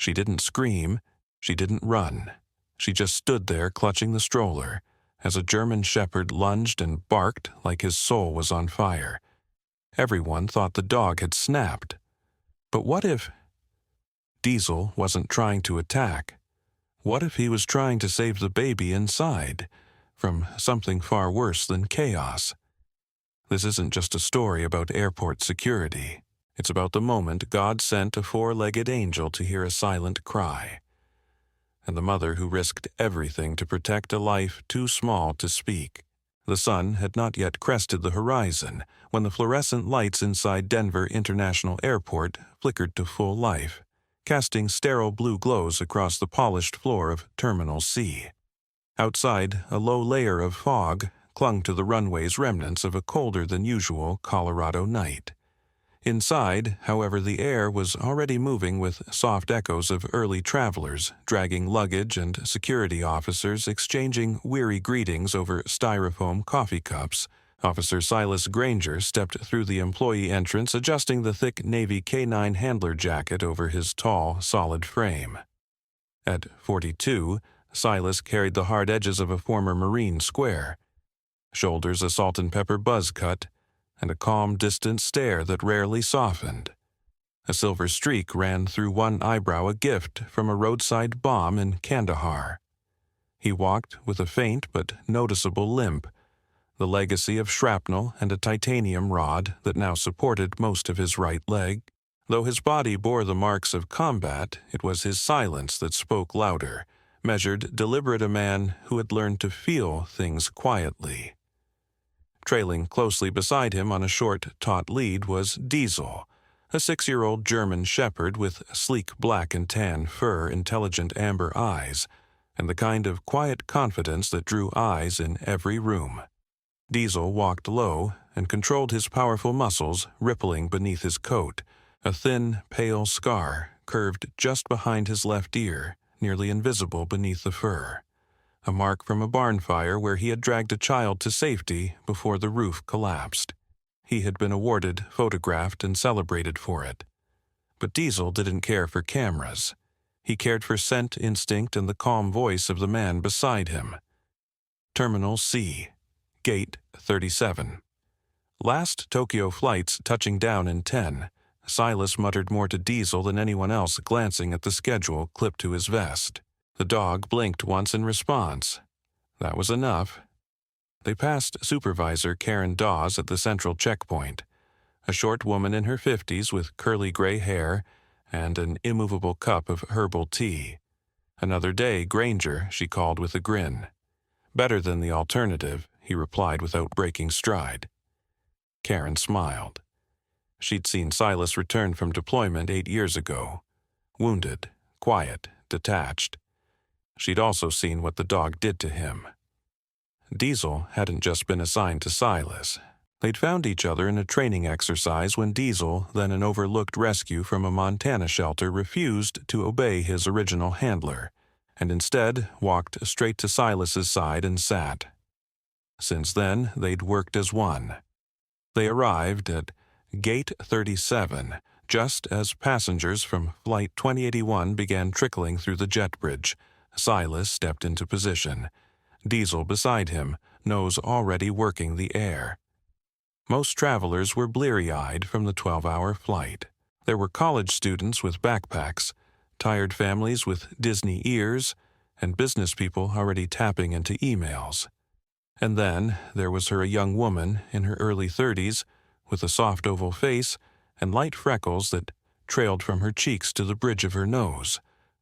She didn't scream. She didn't run. She just stood there clutching the stroller as a German shepherd lunged and barked like his soul was on fire. Everyone thought the dog had snapped. But what if Diesel wasn't trying to attack? What if he was trying to save the baby inside from something far worse than chaos? This isn't just a story about airport security. It's about the moment God sent a four-legged angel to hear a silent cry, and the mother who risked everything to protect a life too small to speak. The sun had not yet crested the horizon when the fluorescent lights inside Denver International Airport flickered to full life, casting sterile blue glows across the polished floor of Terminal C. Outside, a low layer of fog clung to the runway's remnants of a colder-than-usual Colorado night. Inside, however, the air was already moving with soft echoes of early travelers dragging luggage and security officers exchanging weary greetings over styrofoam coffee cups. Officer Silas Granger stepped through the employee entrance, adjusting the thick Navy K9 handler jacket over his tall, solid frame. At 42, Silas carried the hard edges of a former Marine square, shoulders a salt and pepper buzz cut, and a calm, distant stare that rarely softened. A silver streak ran through one eyebrow, a gift from a roadside bomb in Kandahar. He walked with a faint but noticeable limp, the legacy of shrapnel and a titanium rod that now supported most of his right leg. Though his body bore the marks of combat, it was his silence that spoke louder, measured, deliberate, a man who had learned to feel things quietly. Trailing closely beside him on a short, taut lead was Diesel, a 6-year-old German shepherd with sleek black and tan fur, intelligent amber eyes, and the kind of quiet confidence that drew eyes in every room. Diesel walked low and controlled his powerful muscles rippling beneath his coat. A thin, pale scar curved just behind his left ear, nearly invisible beneath the fur. A mark from a barn fire where he had dragged a child to safety before the roof collapsed. He had been awarded, photographed, and celebrated for it. But Diesel didn't care for cameras. He cared for scent instinct and the calm voice of the man beside him. Terminal C, Gate 37. Last Tokyo flights touching down in 10. Silas muttered more to Diesel than anyone else, glancing at the schedule clipped to his vest. The dog blinked once in response. That was enough. They passed Supervisor Karen Dawes at the central checkpoint, a short woman in her 50s with curly gray hair and an immovable cup of herbal tea. Another day, Granger, she called with a grin. Better than the alternative, he replied without breaking stride. Karen smiled. She'd seen Silas return from deployment 8 years ago. Wounded, quiet, detached. She'd also seen what the dog did to him. Diesel hadn't just been assigned to Silas. They'd found each other in a training exercise when Diesel, then an overlooked rescue from a Montana shelter, refused to obey his original handler, and instead walked straight to Silas's side and sat. Since then, they'd worked as one. They arrived at Gate 37, just as passengers from Flight 2081 began trickling through the jet bridge. Silas stepped into position. Diesel beside him, nose already working the air. Most travelers were bleary-eyed from the 12-hour flight. There were college students with backpacks, tired families with Disney ears, and business people already tapping into emails. And then there was her, a young woman in her early 30s, with a soft oval face and light freckles that trailed from her cheeks to the bridge of her nose.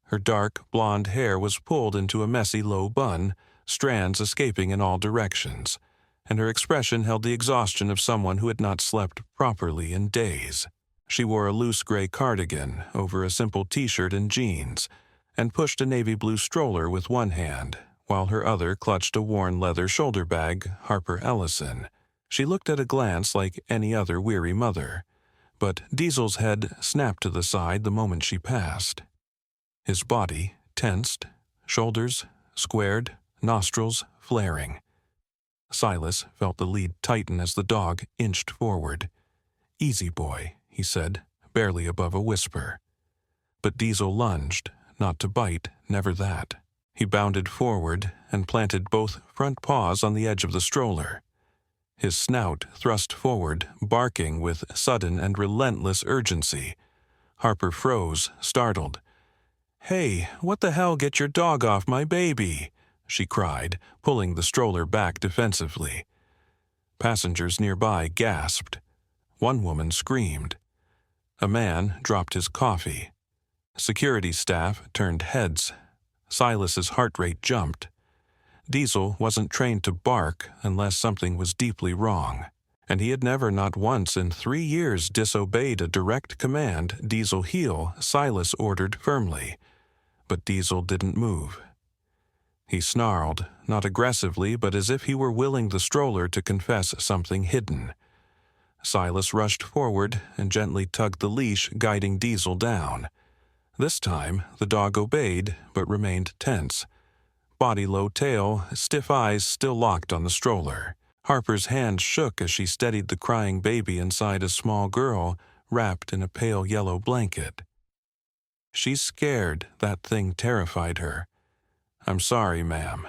Her dark, blonde hair was pulled into a messy low bun, strands escaping in all directions, and her expression held the exhaustion of someone who had not slept properly in days. She wore a loose gray cardigan over a simple t-shirt and jeans, and pushed a navy blue stroller with one hand, while her other clutched a worn leather shoulder bag, Harper Ellison. She looked at a glance like any other weary mother, but Diesel's head snapped to the side the moment she passed. His body tensed, shoulders squared, nostrils flaring. Silas felt the lead tighten as the dog inched forward. "Easy, boy," he said, barely above a whisper. But Diesel lunged, not to bite, never that. He bounded forward and planted both front paws on the edge of the stroller. His snout thrust forward, barking with sudden and relentless urgency. Harper froze, startled. "Hey, what the hell, get your dog off my baby!" she cried, pulling the stroller back defensively. Passengers nearby gasped. One woman screamed. A man dropped his coffee. Security staff turned heads. Silas's heart rate jumped. Diesel wasn't trained to bark unless something was deeply wrong, and he had never, not once in 3 years, disobeyed a direct command. "Diesel, heel," Silas ordered firmly. But Diesel didn't move. He snarled, not aggressively, but as if he were willing the stroller to confess something hidden. Silas rushed forward and gently tugged the leash, guiding Diesel down. This time, the dog obeyed, but remained tense. Body low tail, stiff eyes still locked on the stroller. Harper's hand shook as she steadied the crying baby inside a small girl wrapped in a pale yellow blanket. "She's scared. That thing terrified her." "I'm sorry, ma'am,"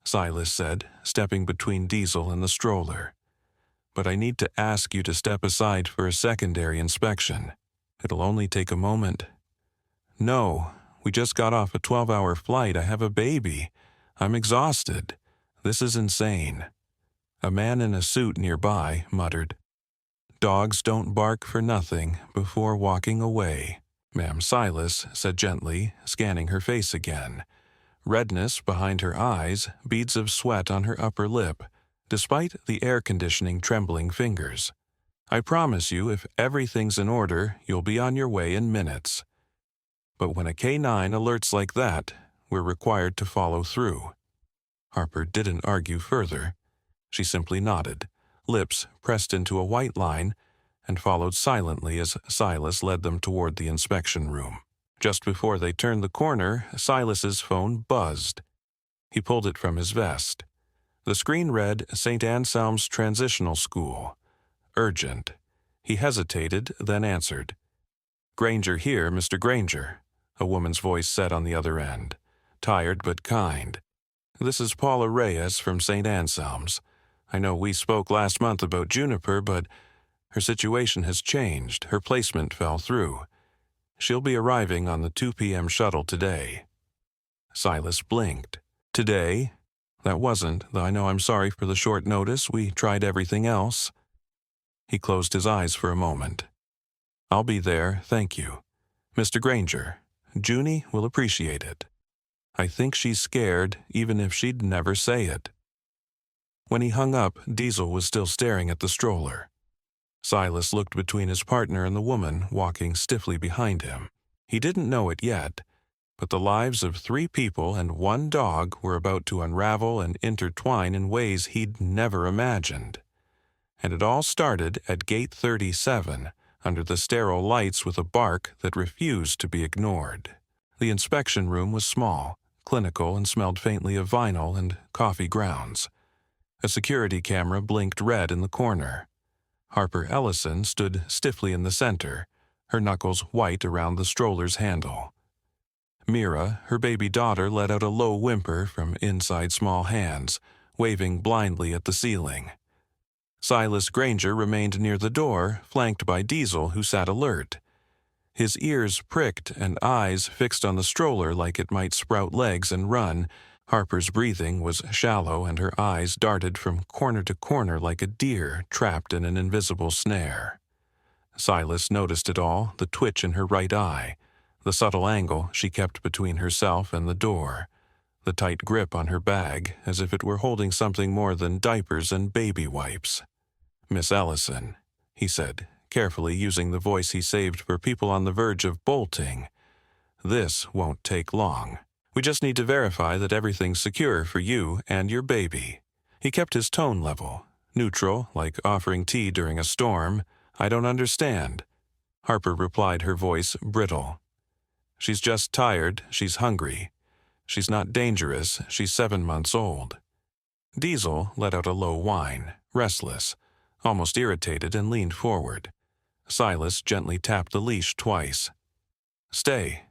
Silas said, stepping between Diesel and the stroller. "But I need to ask you to step aside for a secondary inspection. It'll only take a moment." "No, we just got off a 12-hour flight. I have a baby. I'm exhausted. This is insane." A man in a suit nearby muttered, "Dogs don't bark for nothing," before walking away. "Ma'am," Silas said gently, scanning her face again. Redness behind her eyes, beads of sweat on her upper lip, despite the air conditioning trembling fingers. "I promise you, if everything's in order, you'll be on your way in minutes. But when a K9 alerts like that, we're required to follow through." Harper didn't argue further. She simply nodded, lips pressed into a white line, and followed silently as Silas led them toward the inspection room. Just before they turned the corner, Silas's phone buzzed. He pulled it from his vest. The screen read St. Anselm's Transitional School. Urgent. He hesitated, then answered. "Granger here, Mr. Granger," a woman's voice said on the other end, tired but kind. "This is Paula Reyes from St. Anselm's. I know we spoke last month about Juniper, but her situation has changed. Her placement fell through. She'll be arriving on the 2 p.m. shuttle today." Silas blinked. "Today? That wasn't, though I know I'm sorry for the short notice. We tried everything else." He closed his eyes for a moment. "I'll be there, thank you. Mr. Granger, Junie will appreciate it. I think she's scared, even if she'd never say it." When he hung up, Diesel was still staring at the stroller. Silas looked between his partner and the woman walking stiffly behind him. He didn't know it yet, but the lives of 3 people and 1 dog were about to unravel and intertwine in ways he'd never imagined. And it all started at Gate 37, under the sterile lights with a bark that refused to be ignored. The inspection room was small, clinical, and smelled faintly of vinyl and coffee grounds. A security camera blinked red in the corner. Harper Ellison stood stiffly in the center, her knuckles white around the stroller's handle. Mira, her baby daughter, let out a low whimper from inside small hands, waving blindly at the ceiling. Silas Granger remained near the door, flanked by Diesel, who sat alert. His ears pricked and eyes fixed on the stroller like it might sprout legs and run. Harper's breathing was shallow and her eyes darted from corner to corner like a deer trapped in an invisible snare. Silas noticed it all, the twitch in her right eye, the subtle angle she kept between herself and the door, the tight grip on her bag as if it were holding something more than diapers and baby wipes. "Miss Ellison," he said, carefully using the voice he saved for people on the verge of bolting. "This won't take long. We just need to verify that everything's secure for you and your baby." He kept his tone level, neutral, like offering tea during a storm. "I don't understand." Harper replied, her voice brittle. "She's just tired. She's hungry. She's not dangerous. She's 7 months old." Diesel let out a low whine, restless, almost irritated, and leaned forward. Silas gently tapped the leash twice. "Stay."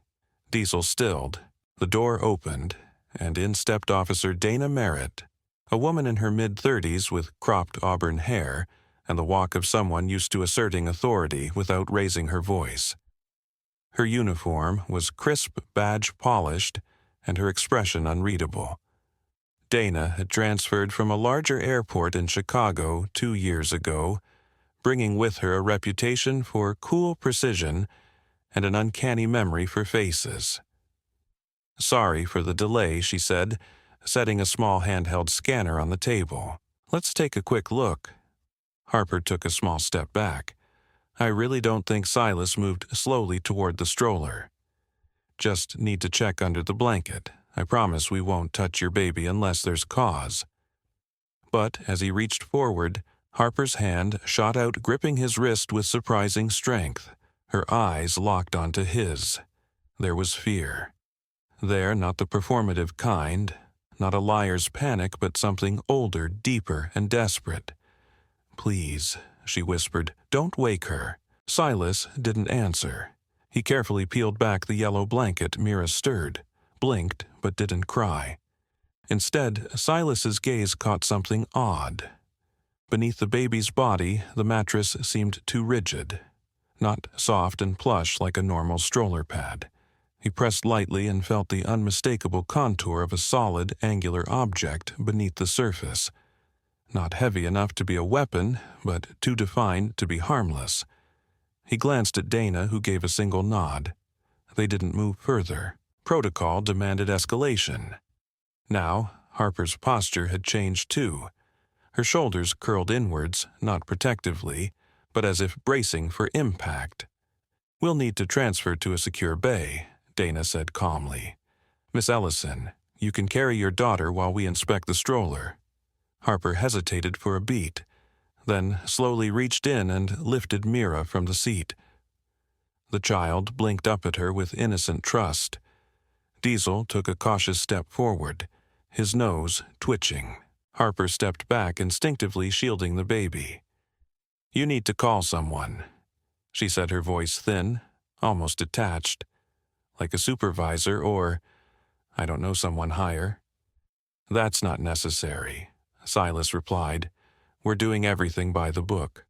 Diesel stilled. The door opened, and in stepped Officer Dana Merritt, a woman in her mid-30s with cropped auburn hair and the walk of someone used to asserting authority without raising her voice. Her uniform was crisp badge polished and her expression unreadable. Dana had transferred from a larger airport in Chicago 2 years ago, bringing with her a reputation for cool precision and an uncanny memory for faces. "Sorry for the delay," she said, setting a small handheld scanner on the table. "Let's take a quick look." Harper took a small step back. "I really don't think Silas moved slowly toward the stroller. Just need to check under the blanket. I promise we won't touch your baby unless there's cause." But as he reached forward, Harper's hand shot out, gripping his wrist with surprising strength. Her eyes locked onto his. There was fear. There, not the performative kind, not a liar's panic, but something older, deeper, and desperate. "Please," she whispered, "don't wake her." Silas didn't answer. He carefully peeled back the yellow blanket. Mira stirred, blinked, but didn't cry. Instead, Silas's gaze caught something odd. Beneath the baby's body, the mattress seemed too rigid, not soft and plush like a normal stroller pad. He pressed lightly and felt the unmistakable contour of a solid, angular object beneath the surface. Not heavy enough to be a weapon, but too defined to be harmless. He glanced at Dana, who gave a single nod. They didn't move further. Protocol demanded escalation. Now, Harper's posture had changed too. Her shoulders curled inwards, not protectively, but as if bracing for impact. "We'll need to transfer to a secure bay," Dana said calmly. "Miss Ellison, you can carry your daughter while we inspect the stroller." Harper hesitated for a beat, then slowly reached in and lifted Mira from the seat. The child blinked up at her with innocent trust. Diesel took a cautious step forward, his nose twitching. Harper stepped back, instinctively shielding the baby. "You need to call someone," she said, her voice thin, almost detached, like a supervisor or, I don't know, someone higher. "That's not necessary," Silas replied. "We're doing everything by the book."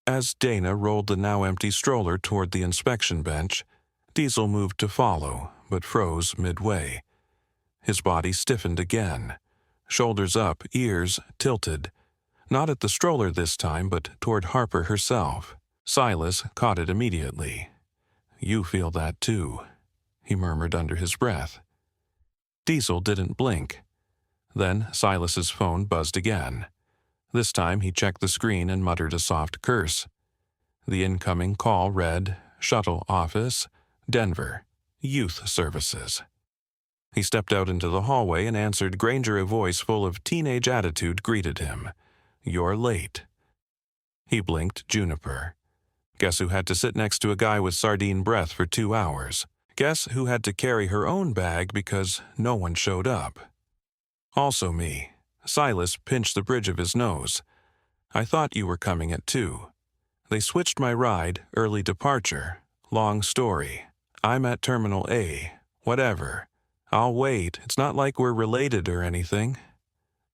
As Dana rolled the now empty stroller toward the inspection bench, Diesel moved to follow, but froze midway. His body stiffened again, shoulders up, ears tilted, not at the stroller this time, but toward Harper herself. Silas caught it immediately. "You feel that too," he murmured under his breath. Diesel didn't blink. Then Silas's phone buzzed again. This time he checked the screen and muttered a soft curse. The incoming call read, "Shuttle Office, Denver, Youth Services." He stepped out into the hallway and answered. Granger, a voice full of teenage attitude, greeted him. "You're late." He blinked. Juniper. Guess who had to sit next to a guy with sardine breath for 2 hours? Guess who had to carry her own bag because no one showed up? "Also me." Silas pinched the bridge of his nose. "I thought you were coming at 2. They switched my ride, early departure. Long story. I'm at Terminal A. Whatever. I'll wait. It's not like we're related or anything.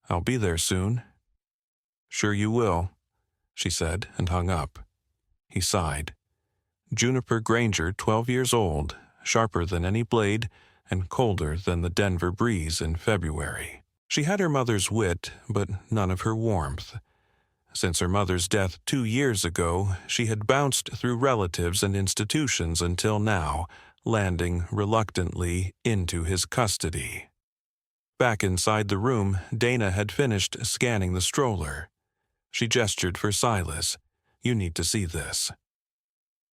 I'll be there soon." "Sure you will," she said, and hung up. He sighed. Juniper Granger, 12 years old, sharper than any blade, and colder than the Denver breeze in February. She had her mother's wit, but none of her warmth. Since her mother's death 2 years ago, she had bounced through relatives and institutions until now, landing reluctantly into his custody. Back inside the room, Dana had finished scanning the stroller. She gestured for Silas. "You need to see this."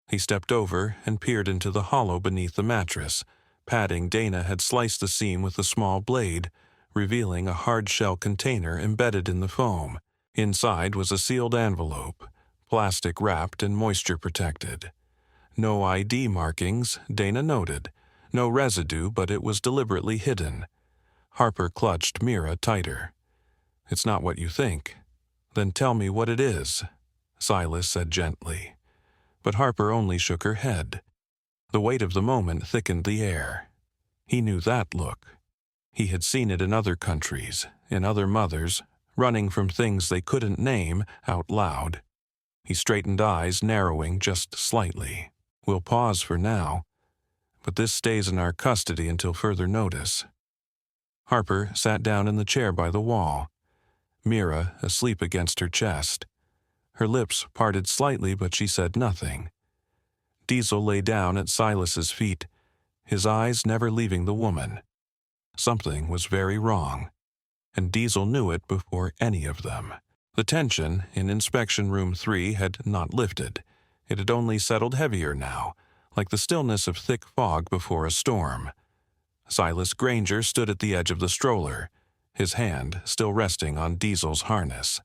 He stepped over and peered into the hollow beneath the mattress. Padding, Dana had sliced the seam with a small blade, revealing a hard-shell container embedded in the foam. Inside was a sealed envelope, plastic-wrapped and moisture-protected. No ID markings, Dana noted. No residue, but it was deliberately hidden. Harper clutched Mira tighter. "It's not what you think." "Then tell me what it is," Silas said gently. But Harper only shook her head. The weight of the moment thickened the air. He knew that look. He had seen it in other countries, in other mothers, running from things they couldn't name out loud. He straightened eyes, narrowing just slightly. We'll pause for now, but this stays in our custody until further notice. Harper sat down in the chair by the wall, Mira asleep against her chest. Her lips parted slightly, but she said nothing. Diesel lay down at Silas's feet, his eyes never leaving the woman. Something was very wrong, and Diesel knew it before any of them. The tension in Inspection Room 3 had not lifted. It had only settled heavier now, like the stillness of thick fog before a storm. Silas Granger stood at the edge of the stroller, his hand still resting on Diesel's harness.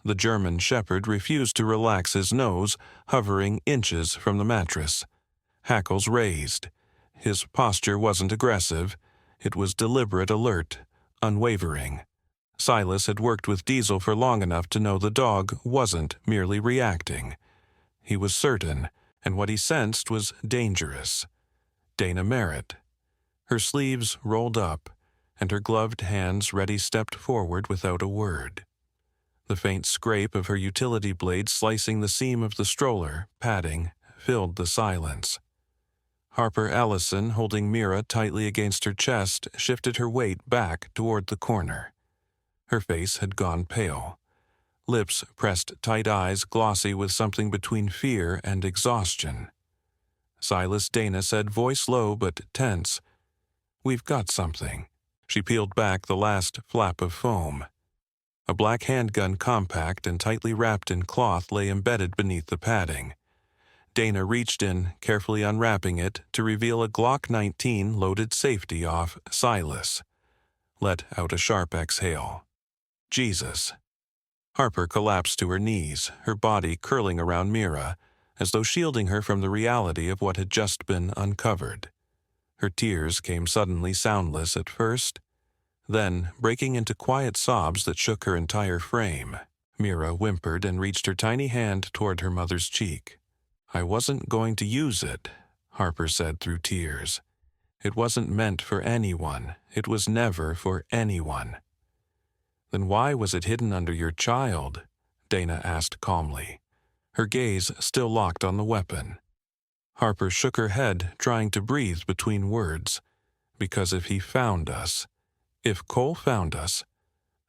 The German shepherd refused to relax his nose, hovering inches from the mattress. Hackles raised. His posture wasn't aggressive. It was deliberate, alert, unwavering. Silas had worked with Diesel for long enough to know the dog wasn't merely reacting. He was certain, and what he sensed was dangerous. Dana Merritt. Her sleeves rolled up, and her gloved hands ready stepped forward without a word. The faint scrape of her utility blade slicing the seam of the stroller, padding, filled the silence. Harper Ellison, holding Mira tightly against her chest, shifted her weight back toward the corner. Her face had gone pale. Lips pressed tight, eyes glossy with something between fear and exhaustion. Silas Dana said, voice low but tense, "We've got something." She peeled back the last flap of foam. A black handgun, compact and tightly wrapped in cloth, lay embedded beneath the padding. Dana reached in, carefully unwrapping it, to reveal a Glock 19 loaded safety off Silas. Let out a sharp exhale. Jesus. Harper collapsed to her knees, her body curling around Mira, as though shielding her from the reality of what had just been uncovered. Her tears came suddenly soundless at first, then breaking into quiet sobs that shook her entire frame. Mira whimpered and reached her tiny hand toward her mother's cheek. "I wasn't going to use it," Harper said through tears. "It wasn't meant for anyone. It was never for anyone." "Then why was it hidden under your child?" Dana asked calmly, her gaze still locked on the weapon. Harper shook her head, trying to breathe between words. "Because if he found us, if Cole found us,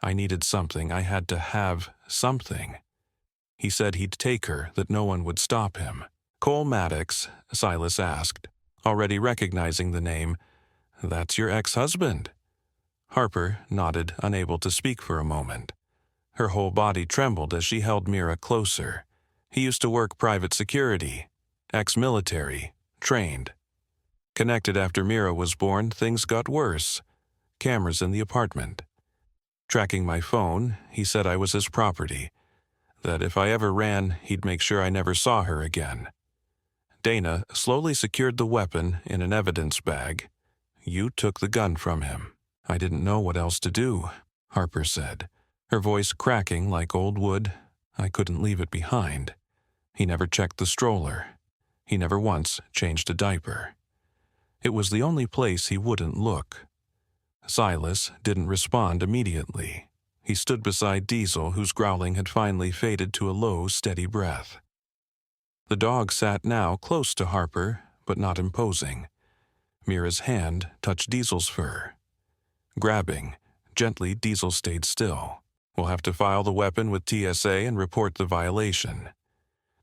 I needed something. I had to have something. He said he'd take her, that no one would stop him." "Cole Maddox?" Silas asked, already recognizing the name. "That's your ex-husband." Harper nodded, unable to speak for a moment. Her whole body trembled as she held Mira closer. "He used to work private security, ex-military, trained. Connected after Mira was born, things got worse. Cameras in the apartment. Tracking my phone, he said I was his property. That if I ever ran, he'd make sure I never saw her again." Dana slowly secured the weapon in an evidence bag. "You took the gun from him." "I didn't know what else to do," Harper said, her voice cracking like old wood. "I couldn't leave it behind. He never checked the stroller. He never once changed a diaper. It was the only place he wouldn't look." Silas didn't respond immediately. He stood beside Diesel, whose growling had finally faded to a low, steady breath. The dog sat now close to Harper, but not imposing. Mira's hand touched Diesel's fur. Grabbing, gently, Diesel stayed still. "We'll have to file the weapon with TSA and report the violation,"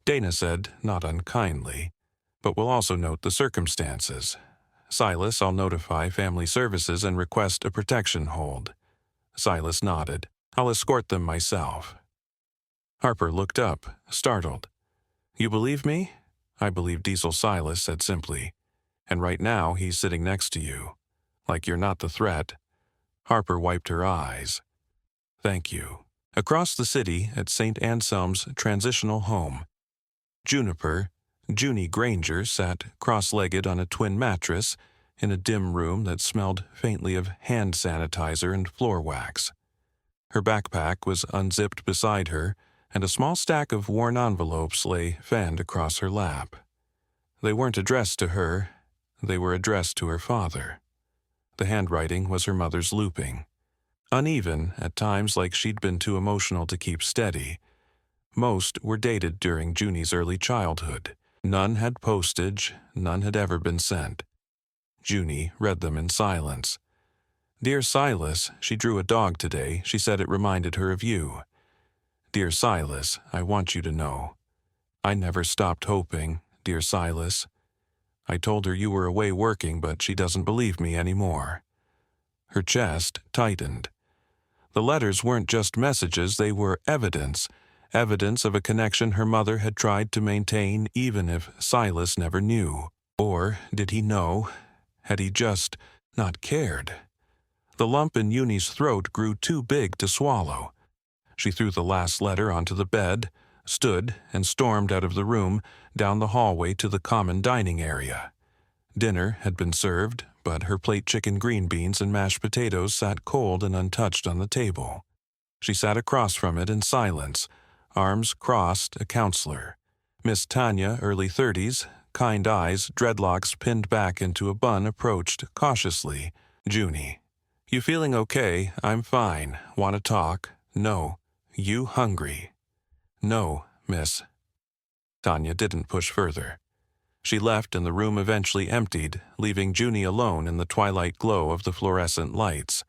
Dana said, not unkindly, "but we'll also note the circumstances. Silas, I'll notify Family Services and request a protection hold." Silas nodded. "I'll escort them myself." Harper looked up, startled. "You believe me?" "I believe Diesel," Silas said simply. "And right now he's sitting next to you. Like you're not the threat." Harper wiped her eyes. "Thank you." Across the city at St. Anselm's transitional home, Juniper, Junie Granger, sat cross-legged on a twin mattress in a dim room that smelled faintly of hand sanitizer and floor wax. Her backpack was unzipped beside her, and a small stack of worn envelopes lay fanned across her lap. They weren't addressed to her. They were addressed to her father. The handwriting was her mother's looping. Uneven, at times like she'd been too emotional to keep steady. Most were dated during Junie's early childhood. None had postage, none had ever been sent. Junie read them in silence. Dear Silas, she drew a dog today. She said it reminded her of you. Dear Silas, I want you to know. I never stopped hoping, dear Silas. I told her you were away working, but she doesn't believe me anymore. Her chest tightened. The letters weren't just messages, they were evidence of a connection her mother had tried to maintain even if Silas never knew. Or did he know? Had he just not cared? The lump in Eunie's throat grew too big to swallow. She threw the last letter onto the bed, stood, and stormed out of the room, down the hallway to the common dining area. Dinner had been served, but her plate chicken green beans and mashed potatoes sat cold and untouched on the table. She sat across from it in silence, arms crossed, a counselor. Miss Tanya, early 30s, kind eyes, dreadlocks pinned back into a bun, approached cautiously. Junie. You feeling okay? I'm fine. Want to talk? No. You hungry? No, miss. Tanya didn't push further. She left and the room eventually emptied, leaving Junie alone in the twilight glow of the fluorescent lights.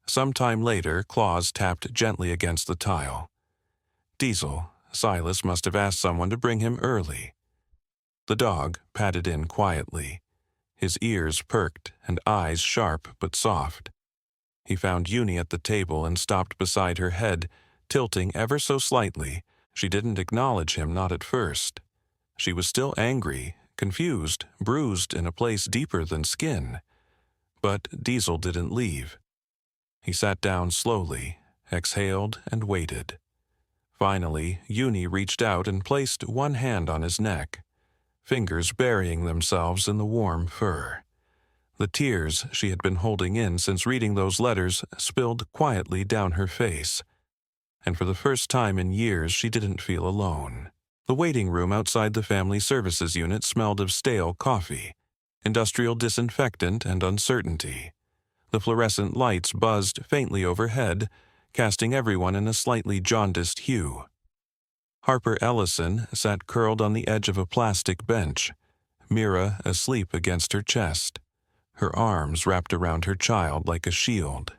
Some time later, claws tapped gently against the tile. Diesel, Silas must have asked someone to bring him early. The dog patted in quietly, his ears perked and eyes sharp but soft. He found Eunie at the table and stopped beside her head, tilting ever so slightly. She didn't acknowledge him, not at first. She was still angry, confused, bruised in a place deeper than skin. But Diesel didn't leave. He sat down slowly, exhaled, and waited. Finally, Eunie reached out and placed one hand on his neck, fingers burying themselves in the warm fur. The tears she had been holding in since reading those letters spilled quietly down her face. And for the first time in years, she didn't feel alone. The waiting room outside the family services unit smelled of stale coffee, industrial disinfectant, and uncertainty. The fluorescent lights buzzed faintly overhead, casting everyone in a slightly jaundiced hue. Harper Ellison sat curled on the edge of a plastic bench, Mira asleep against her chest, her arms wrapped around her child like a shield.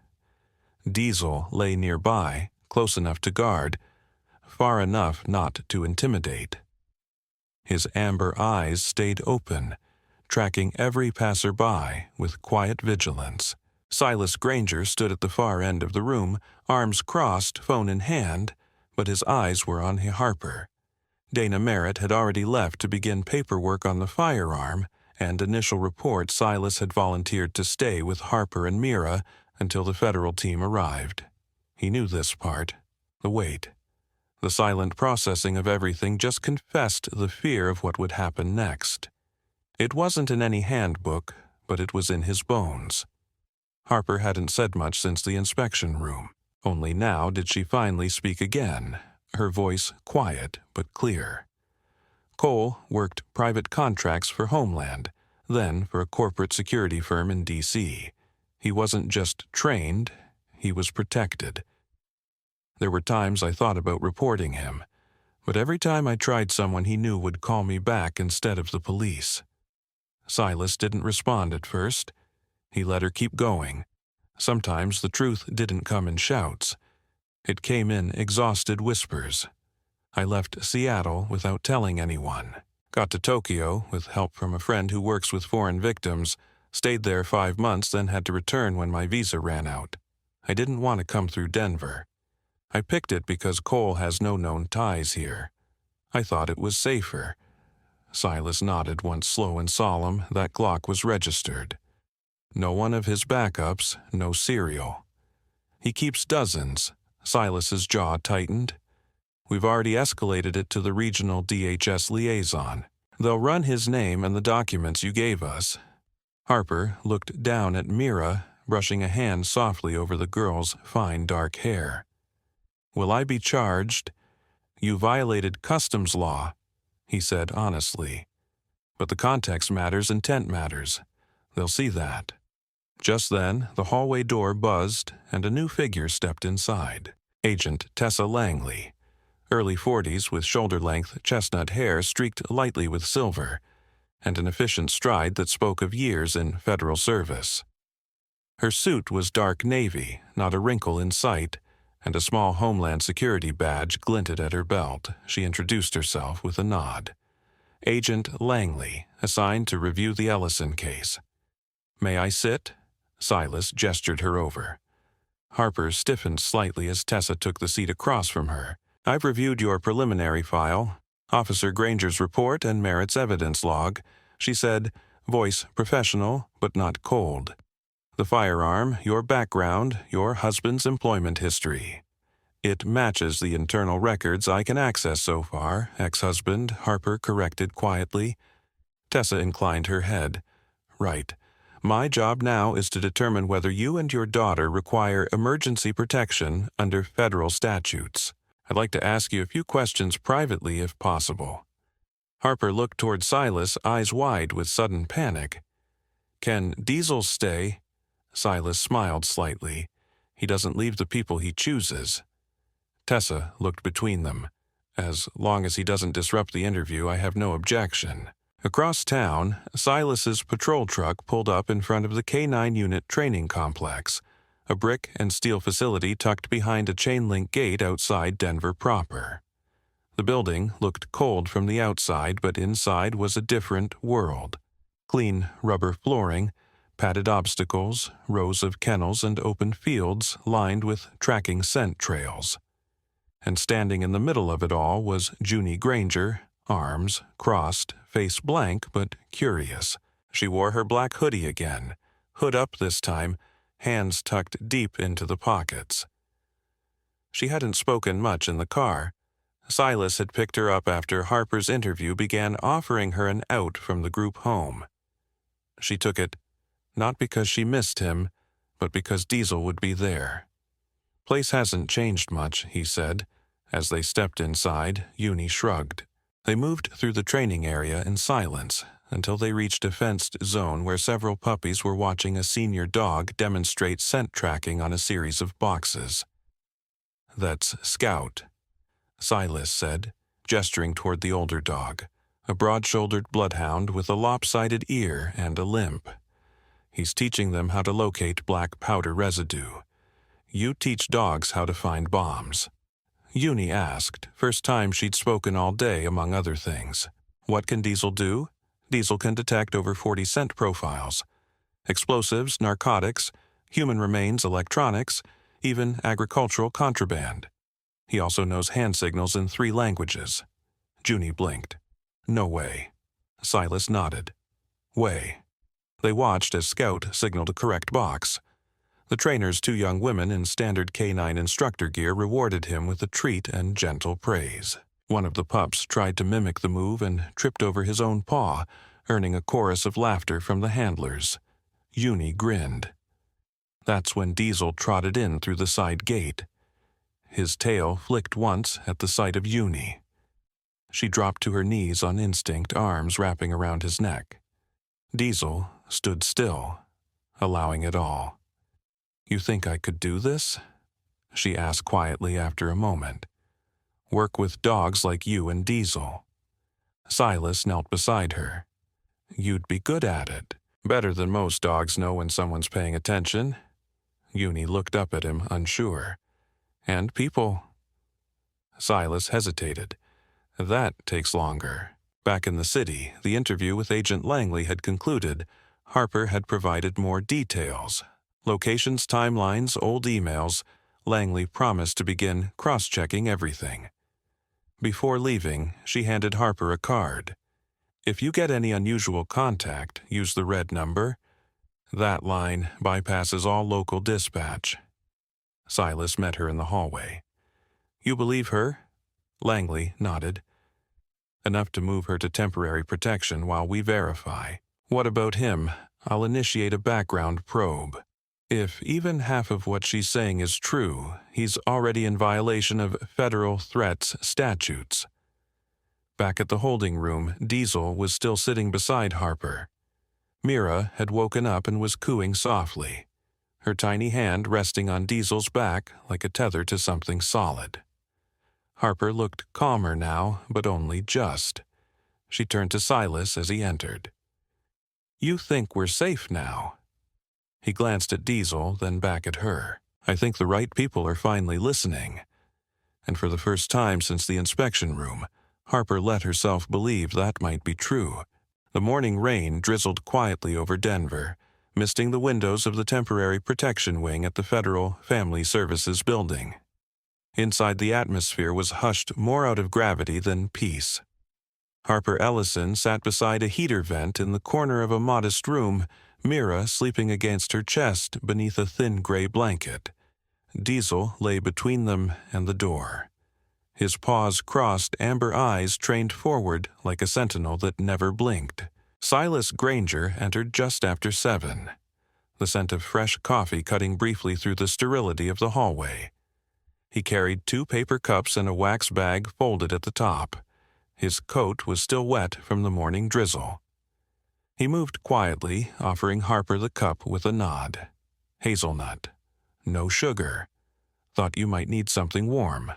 Diesel lay nearby, close enough to guard, far enough not to intimidate. His amber eyes stayed open, tracking every passerby with quiet vigilance. Silas Granger stood at the far end of the room, arms crossed, phone in hand, but his eyes were on Harper. Dana Merritt had already left to begin paperwork on the firearm, and initial report Silas had volunteered to stay with Harper and Mira until the federal team arrived. He knew this part, the wait. The silent processing of everything just confessed the fear of what would happen next. It wasn't in any handbook, but it was in his bones. Harper hadn't said much since the inspection room. Only now did she finally speak again, her voice quiet but clear. Cole worked private contracts for Homeland, then for a corporate security firm in D.C. He wasn't just trained, he was protected. There were times I thought about reporting him, but every time I tried, someone he knew would call me back instead of the police. Silas didn't respond at first. He let her keep going. Sometimes the truth didn't come in shouts. It came in exhausted whispers. I left Seattle without telling anyone. Got to Tokyo with help from a friend who works with foreign victims, stayed there 5 months, then had to return when my visa ran out. I didn't want to come through Denver. I picked it because Cole has no known ties here. I thought it was safer. Silas nodded once, slow and solemn. That clock was registered. No one of his backups, no serial. He keeps dozens. Silas's jaw tightened. We've already escalated it to the regional DHS liaison. They'll run his name and the documents you gave us. Harper looked down at Mira, brushing a hand softly over the girl's fine dark hair. Will I be charged? You violated customs law, he said honestly. But the context matters, intent matters. They'll see that. Just then, the hallway door buzzed and a new figure stepped inside. Agent Tessa Langley, early 40s with shoulder-length chestnut hair streaked lightly with silver, and an efficient stride that spoke of years in federal service. Her suit was dark navy, not a wrinkle in sight, and a small Homeland Security badge glinted at her belt. She introduced herself with a nod. Agent Langley, assigned to review the Ellison case. "May I sit?" Silas gestured her over. Harper stiffened slightly as Tessa took the seat across from her. "I've reviewed your preliminary file, Officer Granger's report and Merritt's evidence log," she said, voice professional but not cold. "The firearm, your background, your husband's employment history. It matches the internal records I can access so far, ex-husband," Harper corrected quietly. Tessa inclined her head. "Right. My job now is to determine whether you and your daughter require emergency protection under federal statutes. I'd like to ask you a few questions privately if possible." Harper looked toward Silas, eyes wide with sudden panic. "Can Diesel stay?" Silas smiled slightly. "He doesn't leave the people he chooses." Tessa looked between them. "As long as he doesn't disrupt the interview, I have no objection." Across town, Silas's patrol truck pulled up in front of the K-9 unit training complex, a brick and steel facility tucked behind a chain-link gate outside Denver proper. The building looked cold from the outside, but inside was a different world. Clean rubber flooring, padded obstacles, rows of kennels and open fields lined with tracking scent trails. And standing in the middle of it all was Junie Granger, arms crossed, face blank but curious. She wore her black hoodie again, hood up this time, hands tucked deep into the pockets. She hadn't spoken much in the car. Silas had picked her up after Harper's interview began offering her an out from the group home. She took it, not because she missed him, but because Diesel would be there. "Place hasn't changed much," he said. As they stepped inside, Junie shrugged. They moved through the training area in silence until they reached a fenced zone where several puppies were watching a senior dog demonstrate scent tracking on a series of boxes. "That's Scout," Silas said, gesturing toward the older dog, a broad-shouldered bloodhound with a lopsided ear and a limp. "He's teaching them how to locate black powder residue. You teach dogs how to find bombs." Junie asked, first time she'd spoken all day among other things. "What can Diesel do?" "Diesel can detect over 40 scent profiles. Explosives, narcotics, human remains, electronics, even agricultural contraband. He also knows hand signals in 3 languages. Junie blinked. "No way." Silas nodded. "Way." They watched as Scout signaled a correct box. The trainer's 2 young women in standard K-9 instructor gear rewarded him with a treat and gentle praise. One of the pups tried to mimic the move and tripped over his own paw, earning a chorus of laughter from the handlers. Junie grinned. That's when Diesel trotted in through the side gate. His tail flicked once at the sight of Junie. She dropped to her knees on instinct, arms wrapping around his neck. Diesel stood still, allowing it all. "You think I could do this?" she asked quietly after a moment. "Work with dogs like you and Diesel." Silas knelt beside her. "You'd be good at it. Better than most dogs know when someone's paying attention." Junie looked up at him, unsure. "And people." Silas hesitated. "That takes longer." Back in the city, the interview with Agent Langley had concluded. Harper had provided more details. Locations, timelines, old emails. Langley promised to begin cross-checking everything. Before leaving, she handed Harper a card. "If you get any unusual contact, use the red number. That line bypasses all local dispatch." Silas met her in the hallway. "You believe her?" Langley nodded. "Enough to move her to temporary protection while we verify. What about him? I'll initiate a background probe. If even half of what she's saying is true, he's already in violation of federal threats statutes." Back at the holding room, Diesel was still sitting beside Harper. Mira had woken up and was cooing softly, her tiny hand resting on Diesel's back like a tether to something solid. Harper looked calmer now, but only just. She turned to Silas as he entered. "You think we're safe now?" He glanced at Diesel, then back at her. "I think the right people are finally listening." And for the first time since the inspection room, Harper let herself believe that might be true. The morning rain drizzled quietly over Denver, misting the windows of the temporary protection wing at the Federal Family Services Building. Inside, the atmosphere was hushed more out of gravity than peace. Harper Ellison sat beside a heater vent in the corner of a modest room, Mira sleeping against her chest beneath a thin gray blanket. Diesel lay between them and the door. His paws crossed, amber eyes trained forward like a sentinel that never blinked. Silas Granger entered just after 7, the scent of fresh coffee cutting briefly through the sterility of the hallway. He carried 2 paper cups and a wax bag folded at the top. His coat was still wet from the morning drizzle. He moved quietly, offering Harper the cup with a nod. "Hazelnut. No sugar. Thought you might need something warm."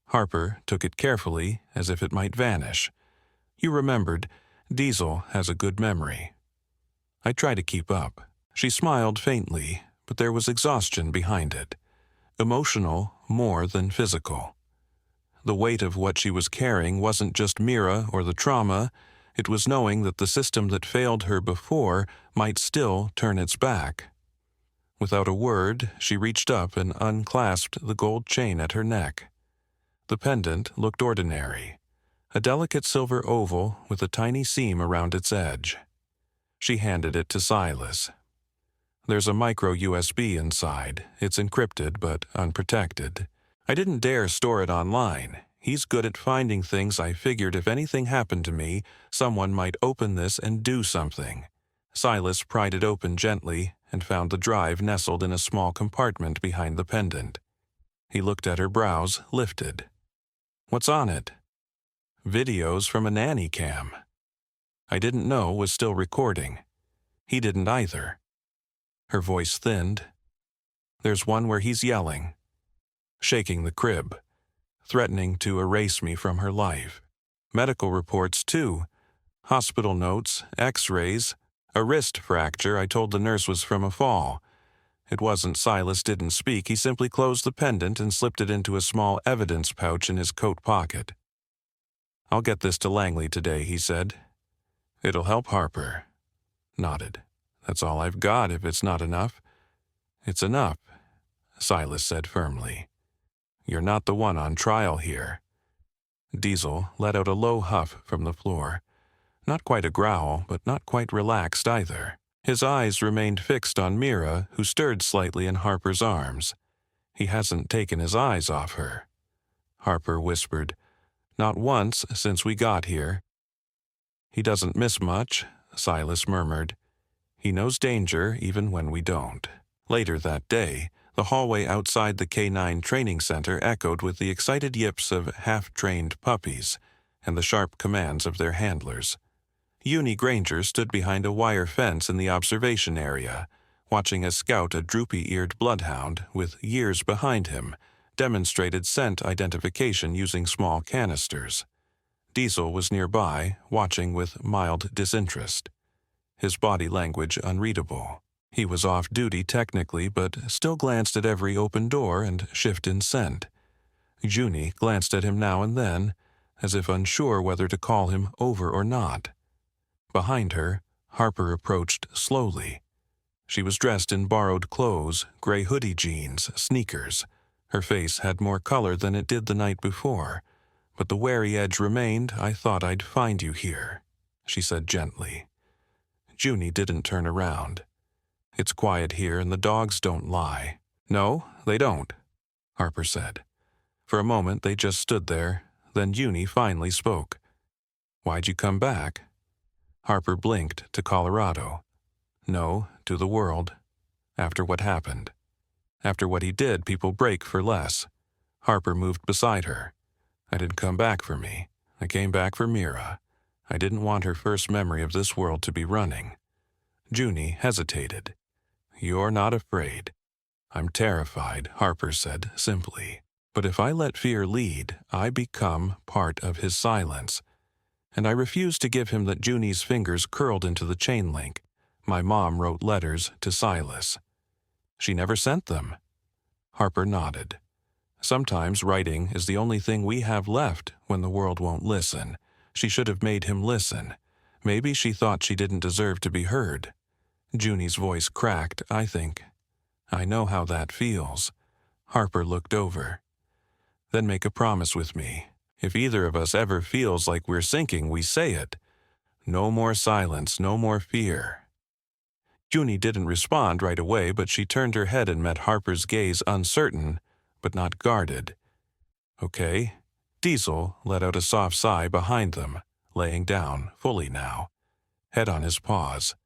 Harper took it carefully, as if it might vanish. You remembered, Diesel has a good memory. "I try to keep up." She smiled faintly, but there was exhaustion behind it. Emotional more than physical. The weight of what she was carrying wasn't just Mira or the trauma, it was knowing that the system that failed her before might still turn its back. Without a word, she reached up and unclasped the gold chain at her neck. The pendant looked ordinary, a delicate silver oval with a tiny seam around its edge. She handed it to Silas. "There's a micro USB inside. It's encrypted but unprotected. I didn't dare store it online. He's good at finding things. I figured if anything happened to me, someone might open this and do something." Silas pried it open gently and found the drive nestled in a small compartment behind the pendant. He looked at her, brows lifted. "What's on it?" "Videos from a nanny cam." I didn't know was still recording. He didn't either. Her voice thinned. "There's one where he's yelling, shaking the crib, threatening to erase me from her life. Medical reports, too. Hospital notes, x-rays, a wrist fracture I told the nurse was from a fall. It wasn't Silas didn't speak. He simply closed the pendant and slipped it into a small evidence pouch in his coat pocket. "I'll get this to Langley today," he said. "It'll help Harper." Nodded. "That's all I've got if it's not enough." "It's enough," Silas said firmly. "You're not the one on trial here." Diesel let out a low huff from the floor. Not quite a growl, but not quite relaxed either. His eyes remained fixed on Mira, who stirred slightly in Harper's arms. He hasn't taken his eyes off her. Harper whispered, "Not once since we got here." "He doesn't miss much," Silas murmured. "He knows danger even when we don't." Later that day, the hallway outside the K-9 training center echoed with the excited yips of half-trained puppies and the sharp commands of their handlers. Uni Granger stood behind a wire fence in the observation area, watching as Scout, a droopy-eared bloodhound with years behind him, demonstrated scent identification using small canisters. Diesel was nearby, watching with mild disinterest. His body language unreadable. He was off duty technically, but still glanced at every open door and shift in scent. Junie glanced at him now and then, as if unsure whether to call him over or not. Behind her, Harper approached slowly. She was dressed in borrowed clothes, gray hoodie jeans, sneakers. Her face had more color than it did the night before, but the wary edge remained. "I thought I'd find you here," she said gently. Junie didn't turn around. "It's quiet here and the dogs don't lie." "No, they don't," Harper said. For a moment they just stood there, then Junie finally spoke. "Why'd you come back?" Harper blinked. "To Colorado." "No, to the world. After what happened. After what he did, people break for less." Harper moved beside her. "I didn't come back for me. I came back for Mira. I didn't want her first memory of this world to be running. Junie hesitated. You're not afraid. I'm terrified, Harper said simply. But if I let fear lead, I become part of his silence. And I refused to give him that Junie's fingers curled into the chain link. My mom wrote letters to Silas. She never sent them. Harper nodded. Sometimes writing is the only thing we have left when the world won't listen. She should have made him listen. Maybe she thought she didn't deserve to be heard. Junie's voice cracked, I think. I know how that feels. Harper looked over. Then make a promise with me. If either of us ever feels like we're sinking, we say it. No more silence, no more fear. Junie didn't respond right away, but she turned her head and met Harper's gaze, uncertain, but not guarded. Okay. Diesel let out a soft sigh behind them, laying down, fully now, head on his paws.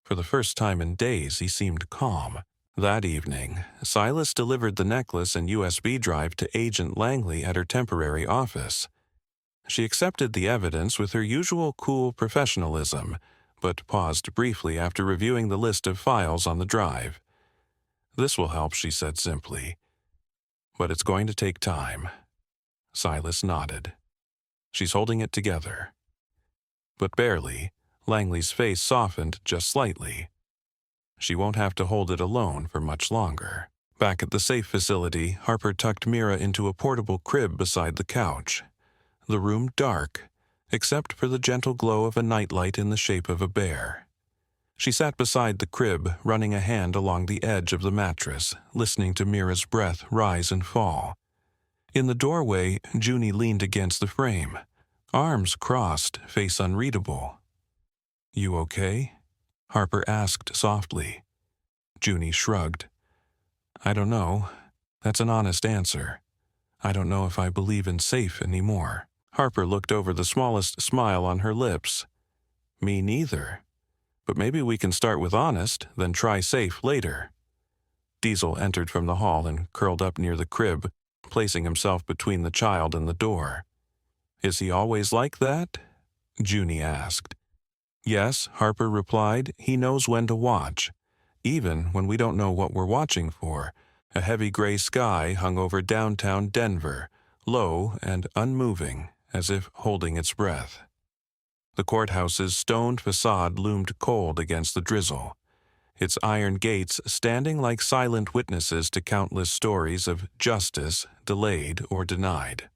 For the first time in days, he seemed calm. That evening, Silas delivered the necklace and USB drive to Agent Langley at her temporary office. She accepted the evidence with her usual cool professionalism, but paused briefly after reviewing the list of files on the drive. This will help, she said simply. But it's going to take time. Silas nodded. She's holding it together. But barely. Langley's face softened just slightly. She won't have to hold it alone for much longer. Back at the safe facility, Harper tucked Mira into a portable crib beside the couch. The room dark, except for the gentle glow of a nightlight in the shape of a bear. She sat beside the crib, running a hand along the edge of the mattress, listening to Mira's breath rise and fall. In the doorway, Junie leaned against the frame, arms crossed, face unreadable. You okay? Harper asked softly. Junie shrugged. I don't know. That's an honest answer. I don't know if I believe in safe anymore. Harper looked over the smallest smile on her lips. Me neither. But maybe we can start with honest, then try safe later. Diesel entered from the hall and curled up near the crib, placing himself between the child and the door. Is he always like that? Junie asked. Yes, Harper replied, he knows when to watch. Even when we don't know what we're watching for. A heavy gray sky hung over downtown Denver, low and unmoving, as if holding its breath. The courthouse's stoned facade loomed cold against the drizzle, its iron gates standing like silent witnesses to countless stories of justice delayed or denied.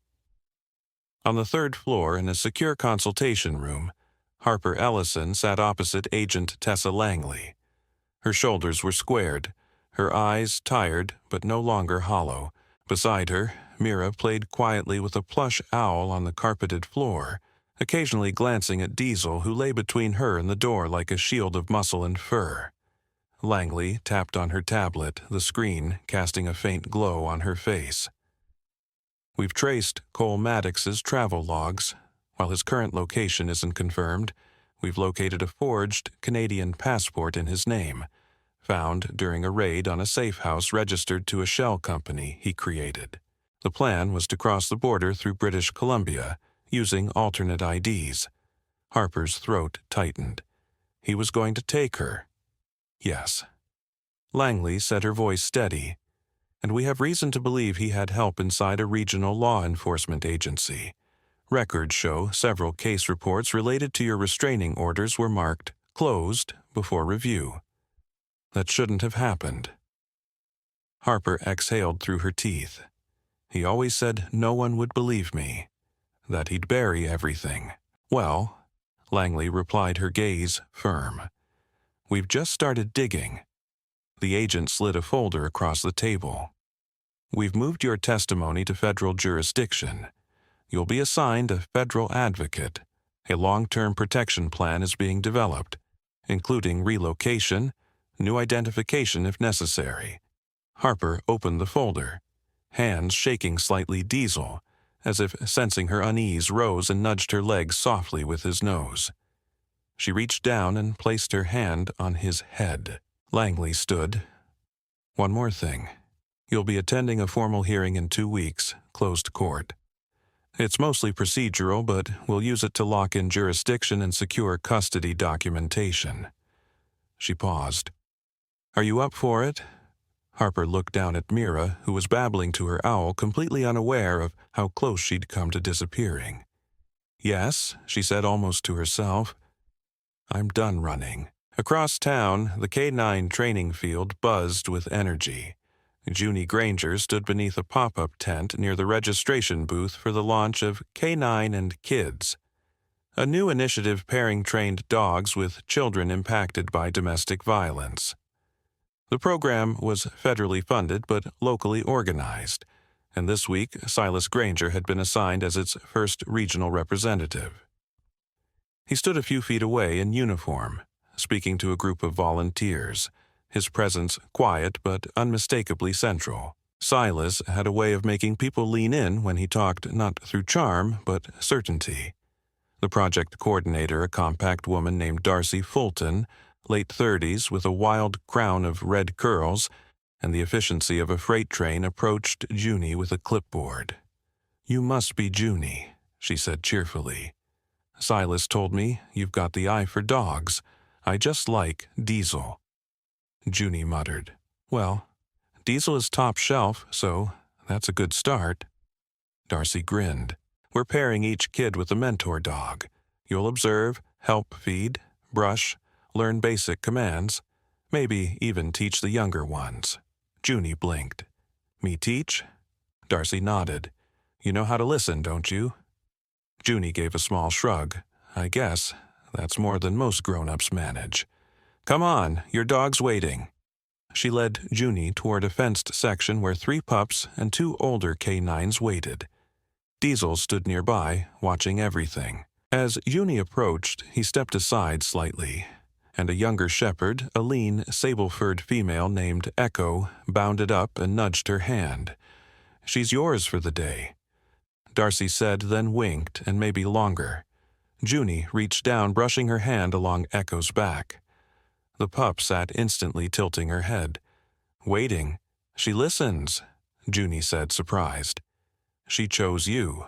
On the third floor, in a secure consultation room, Harper Ellison sat opposite Agent Tessa Langley. Her shoulders were squared, her eyes tired but no longer hollow. Beside her, Mira played quietly with a plush owl on the carpeted floor, occasionally glancing at Diesel, who lay between her and the door like a shield of muscle and fur. Langley tapped on her tablet, the screen casting a faint glow on her face. We've traced Cole Maddox's travel logs. While his current location isn't confirmed, we've located a forged Canadian passport in his name, found during a raid on a safe house registered to a shell company he created. The plan was to cross the border through British Columbia, using alternate IDs. Harper's throat tightened. He was going to take her. Yes. Langley said, her voice steady. And we have reason to believe he had help inside a regional law enforcement agency. Records show several case reports related to your restraining orders were marked closed before review. That shouldn't have happened. Harper exhaled through her teeth. He always said no one would believe me, that he'd bury everything. Well, Langley replied, her gaze firm. We've just started digging. The agent slid a folder across the table. We've moved your testimony to federal jurisdiction. You'll be assigned a federal advocate. A long-term protection plan is being developed, including relocation, new identification if necessary. Harper opened the folder, hands shaking slightly. Diesel, as if sensing her unease, rose and nudged her leg softly with his nose. She reached down and placed her hand on his head. Langley stood. One more thing. You'll be attending a formal hearing in 2 weeks, closed court. It's mostly procedural, but we'll use it to lock in jurisdiction and secure custody documentation." She paused. "Are you up for it?" Harper looked down at Mira, who was babbling to her owl, completely unaware of how close she'd come to disappearing. "Yes," she said almost to herself. "I'm done running." Across town, the K-9 training field buzzed with energy. Junie Granger stood beneath a pop-up tent near the registration booth for the launch of K-9 and Kids, a new initiative pairing trained dogs with children impacted by domestic violence. The program was federally funded but locally organized, and this week Silas Granger had been assigned as its first regional representative. He stood a few feet away in uniform, speaking to a group of volunteers, his presence quiet but unmistakably central. Silas had a way of making people lean in when he talked not through charm but certainty. The project coordinator, a compact woman named Darcy Fulton, late 30s with a wild crown of red curls and the efficiency of a freight train, approached Junie with a clipboard. "You must be Junie," she said cheerfully. "Silas told me you've got the eye for dogs. I just like Diesel." Junie muttered, "Well, Diesel is top shelf, so that's a good start." Darcy grinned. "We're pairing each kid with a mentor dog. You'll observe, help feed, brush, learn basic commands, maybe even teach the younger ones." Junie blinked. "Me teach?" Darcy nodded. "You know how to listen, don't you?" Junie gave a small shrug. "I guess that's more than most grown-ups manage. Come on, your dog's waiting." She led Junie toward a fenced section where 3 pups and 2 older K-9s waited. Diesel stood nearby, watching everything. As Junie approached, he stepped aside slightly, and a younger shepherd, a lean, sable-furred female named Echo, bounded up and nudged her hand. "She's yours for the day," Darcy said, then winked, and maybe longer. Junie reached down, brushing her hand along Echo's back. The pup sat instantly, tilting her head. "Waiting. She listens," Junie said, surprised. "She chose you,"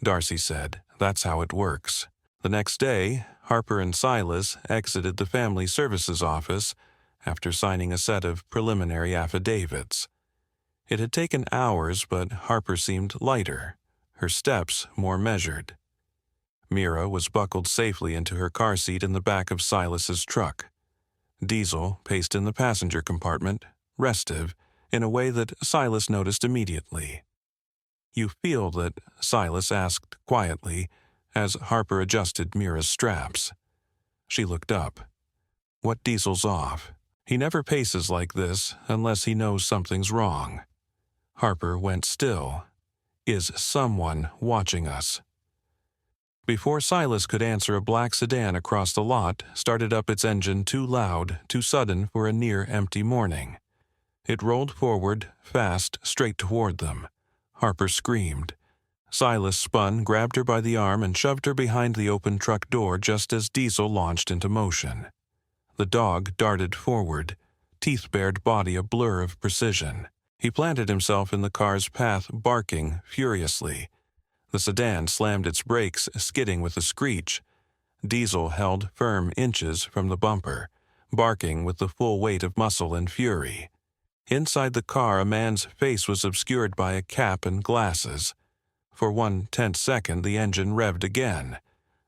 Darcy said. "That's how it works." The next day, Harper and Silas exited the Family Services office after signing a set of preliminary affidavits. It had taken hours, but Harper seemed lighter, her steps more measured. Mira was buckled safely into her car seat in the back of Silas's truck. Diesel paced in the passenger compartment, restive, in a way that Silas noticed immediately. "You feel that?" Silas asked quietly, as Harper adjusted Mira's straps. She looked up. "What Diesel's off? He never paces like this unless he knows something's wrong." Harper went still. "Is someone watching us?" Before Silas could answer, a black sedan across the lot started up its engine too loud, too sudden for a near-empty morning. It rolled forward, fast, straight toward them. Harper screamed. Silas spun, grabbed her by the arm, and shoved her behind the open truck door just as Diesel launched into motion. The dog darted forward, teeth-bared body a blur of precision. He planted himself in the car's path, barking furiously. The sedan slammed its brakes, skidding with a screech. Diesel held firm inches from the bumper, barking with the full weight of muscle and fury. Inside the car, a man's face was obscured by a cap and glasses. For 1 tense second, the engine revved again.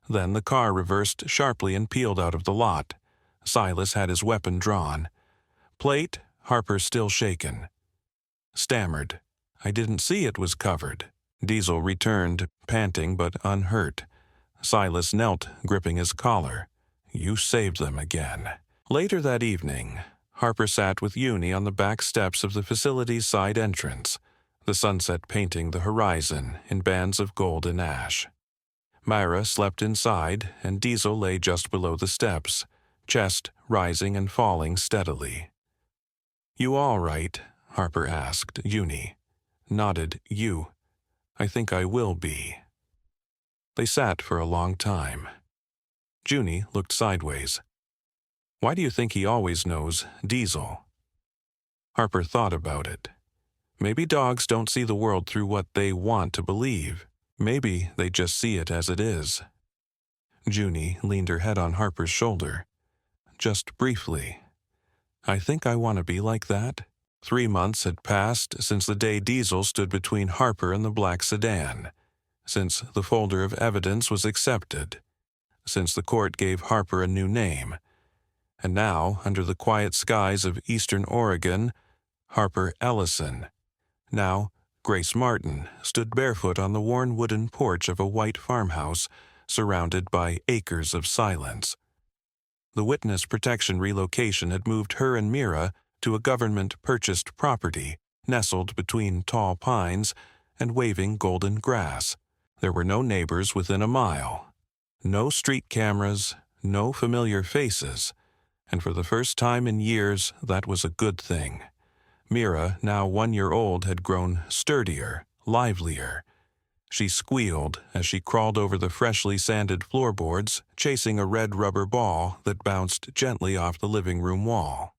Then the car reversed sharply and peeled out of the lot. Silas had his weapon drawn. "Plate?" Harper, still shaken, stammered. "I didn't see it was covered." Diesel returned, panting but unhurt. Silas knelt, gripping his collar. "You saved them again." Later that evening, Harper sat with Junie on the back steps of the facility's side entrance, the sunset painting the horizon in bands of golden ash. Myra slept inside, and Diesel lay just below the steps, chest rising and falling steadily. "You all right?" Harper asked. Junie nodded. "You. I think I will be." They sat for a long time. Junie looked sideways. "Why do you think he always knows Diesel?" Harper thought about it. Maybe dogs don't see the world through what they want to believe. Maybe they just see it as it is. Junie leaned her head on Harper's shoulder. Just briefly. I think I want to be like that. 3 months had passed since the day Diesel stood between Harper and the black sedan, since the folder of evidence was accepted, since the court gave Harper a new name. And now, under the quiet skies of eastern Oregon, Harper Ellison, now Grace Martin, stood barefoot on the worn wooden porch of a white farmhouse surrounded by acres of silence. The witness protection relocation had moved her and Mira to a government-purchased property nestled between tall pines and waving golden grass. There were no neighbors within a mile, no street cameras, no familiar faces, and for the first time in years that was a good thing. Mira, now 1 year old, had grown sturdier, livelier. She squealed as she crawled over the freshly sanded floorboards, chasing a red rubber ball that bounced gently off the living room wall.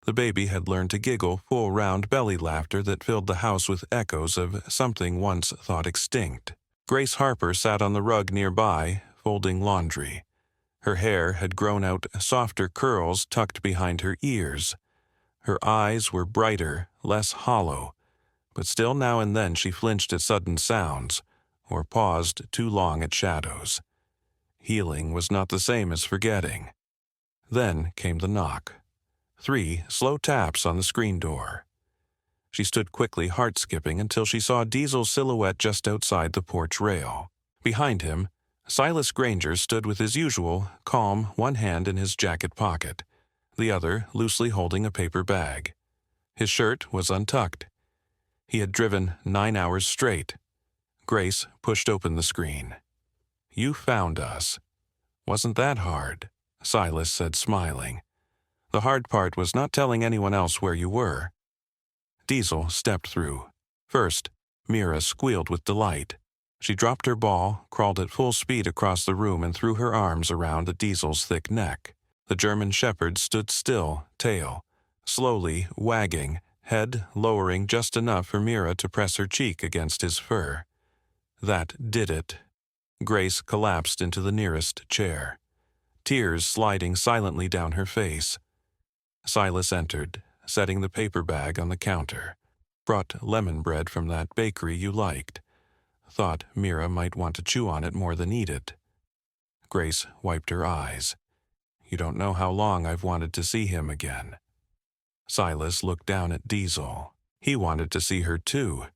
The baby had learned to giggle full round belly laughter that filled the house with echoes of something once thought extinct. Grace Harper sat on the rug nearby, folding laundry. Her hair had grown out softer curls tucked behind her ears. Her eyes were brighter, less hollow, but still now and then she flinched at sudden sounds, or paused too long at shadows. Healing was not the same as forgetting. Then came the knock. 3 slow taps on the screen door. She stood quickly, heart-skipping, until she saw Diesel's silhouette just outside the porch rail. Behind him, Silas Granger stood with his usual, calm, one hand in his jacket pocket, the other loosely holding a paper bag. His shirt was untucked. He had driven 9 hours straight. Grace pushed open the screen. "You found us. Wasn't that hard?" Silas said, smiling. "The hard part was not telling anyone else where you were." Diesel stepped through. First, Mira squealed with delight. She dropped her ball, crawled at full speed across the room, and threw her arms around Diesel's thick neck. The German shepherd stood still, tail slowly wagging, head lowering just enough for Mira to press her cheek against his fur. That did it. Grace collapsed into the nearest chair, tears sliding silently down her face. Silas entered, setting the paper bag on the counter. "Brought lemon bread from that bakery you liked. Thought Mira might want to chew on it more than eat it." Grace wiped her eyes. "You don't know how long I've wanted to see him again." Silas looked down at Diesel. He wanted to see her too.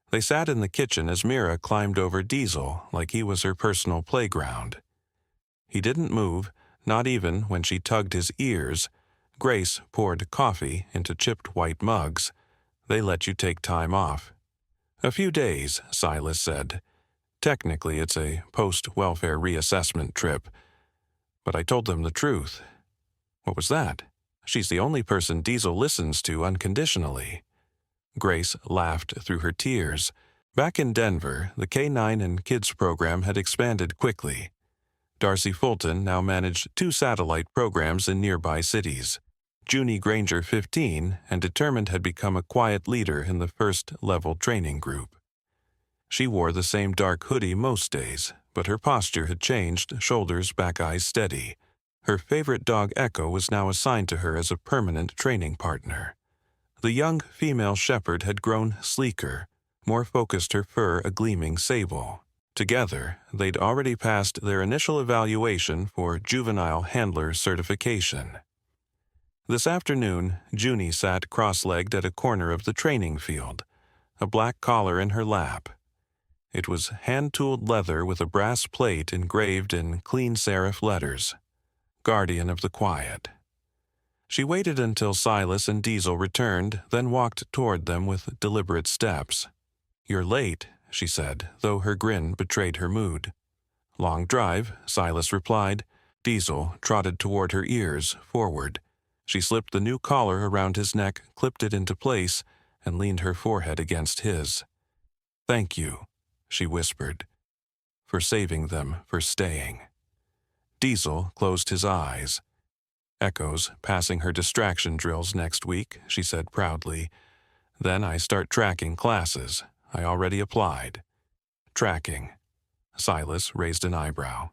They sat in the kitchen as Mira climbed over Diesel like he was her personal playground. He didn't move, not even when she tugged his ears. Grace poured coffee into chipped white mugs. "They let you take time off." "A few days," Silas said. "Technically it's a post-welfare reassessment trip." But I told them the truth. "What was that?" "She's the only person Diesel listens to unconditionally." Grace laughed through her tears. Back in Denver, the K-9 and Kids program had expanded quickly. Darcy Fulton now managed 2 satellite programs in nearby cities. Junie Granger, 15, and determined, had become a quiet leader in the first-level training group. She wore the same dark hoodie most days, but her posture had changed, shoulders, back, eyes steady. Her favorite dog Echo was now assigned to her as a permanent training partner. The young female shepherd had grown sleeker, more focused, her fur a gleaming sable. Together, they'd already passed their initial evaluation for juvenile handler certification. This afternoon, Junie sat cross-legged at a corner of the training field, a black collar in her lap. It was hand-tooled leather with a brass plate engraved in clean serif letters, "Guardian of the Quiet." She waited until Silas and Diesel returned, then walked toward them with deliberate steps. "You're late," she said, though her grin betrayed her mood. "Long drive," Silas replied. Diesel trotted toward her ears, forward. She slipped the new collar around his neck, clipped it into place, and leaned her forehead against his. "Thank you," she whispered, "for saving them, for staying." Diesel closed his eyes. "Echo's passing her distraction drills next week," she said proudly. "Then I start tracking classes. I already applied." Tracking. Silas raised an eyebrow.